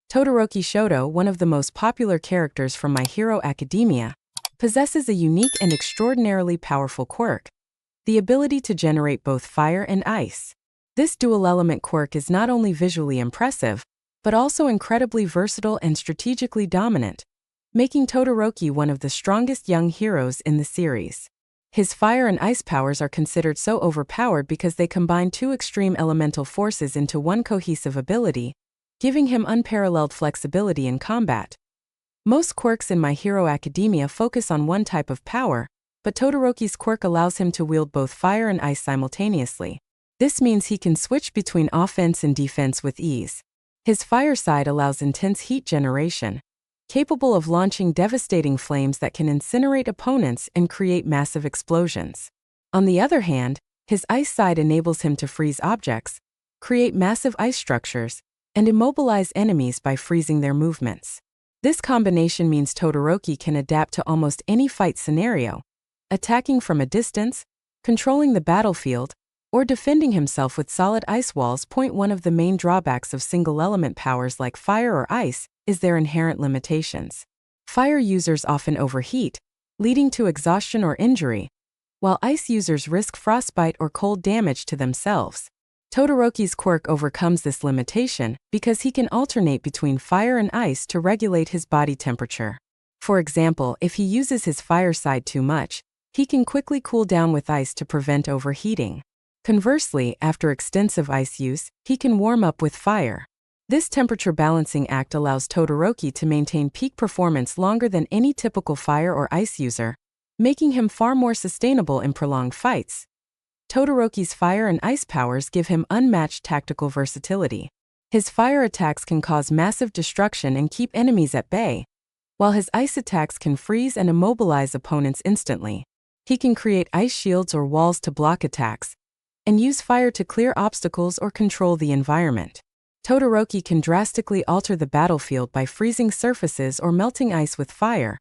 Todoroki Shoto, one of the most popular characters from My Hero Academia, possesses a unique and extraordinarily powerful quirk: the ability to generate both fire and ice. This dual-element quirk is not only visually impressive, but also incredibly versatile and strategically dominant, making Todoroki one of the strongest young heroes in the series. His fire and ice powers are considered so overpowered because they combine two extreme elemental forces into one cohesive ability, giving him unparalleled flexibility in combat. Most quirks in My Hero Academia focus on one type of power, but Todoroki's quirk allows him to wield both fire and ice simultaneously. This means he can switch between offense and defense with ease. His fire side allows intense heat generation, capable of launching devastating flames that can incinerate opponents and create massive explosions. On the other hand, his ice side enables him to freeze objects, create massive ice structures, and immobilize enemies by freezing their movements. This combination means Todoroki can adapt to almost any fight scenario, attacking from a distance, controlling the battlefield, or defending himself with solid ice walls. One of the main drawbacks of single-element powers like fire or ice is their inherent limitations. Fire users often overheat, leading to exhaustion or injury, while ice users risk frostbite or cold damage to themselves. Todoroki's quirk overcomes this limitation because he can alternate between fire and ice to regulate his body temperature. For example, if he uses his fire side too much, he can quickly cool down with ice to prevent overheating. Conversely, after extensive ice use, he can warm up with fire. This temperature balancing act allows Todoroki to maintain peak performance longer than any typical fire or ice user, making him far more sustainable in prolonged fights. Todoroki's fire and ice powers give him unmatched tactical versatility. His fire attacks can cause massive destruction and keep enemies at bay, while his ice attacks can freeze and immobilize opponents instantly. He can create ice shields or walls to block attacks, and use fire to clear obstacles or control the environment. Todoroki can drastically alter the battlefield by freezing surfaces or melting ice with fire,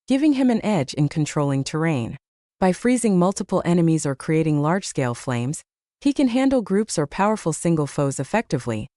giving him an edge in controlling terrain. By freezing multiple enemies or creating large-scale flames, he can handle groups or powerful single foes effectively.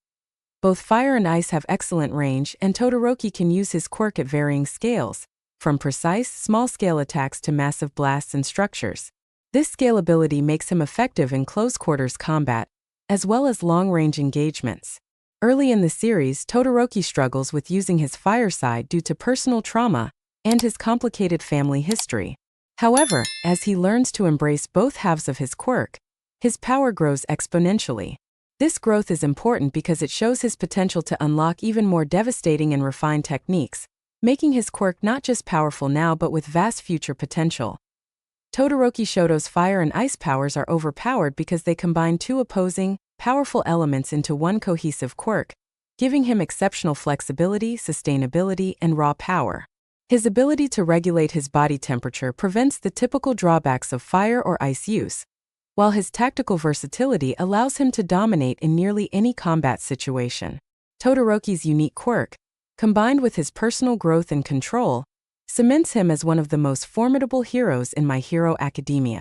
Both fire and ice have excellent range, and Todoroki can use his quirk at varying scales, from precise, small-scale attacks to massive blasts and structures. This scalability makes him effective in close-quarters combat, as well as long-range engagements. Early in the series, Todoroki struggles with using his fire side due to personal trauma and his complicated family history. However, as he learns to embrace both halves of his quirk, his power grows exponentially. This growth is important because it shows his potential to unlock even more devastating and refined techniques, making his quirk not just powerful now but with vast future potential. Todoroki Shoto's fire and ice powers are overpowered because they combine two opposing, powerful elements into one cohesive quirk, giving him exceptional flexibility, sustainability, and raw power. His ability to regulate his body temperature prevents the typical drawbacks of fire or ice use, while his tactical versatility allows him to dominate in nearly any combat situation. Todoroki's unique quirk, combined with his personal growth and control, cements him as one of the most formidable heroes in My Hero Academia.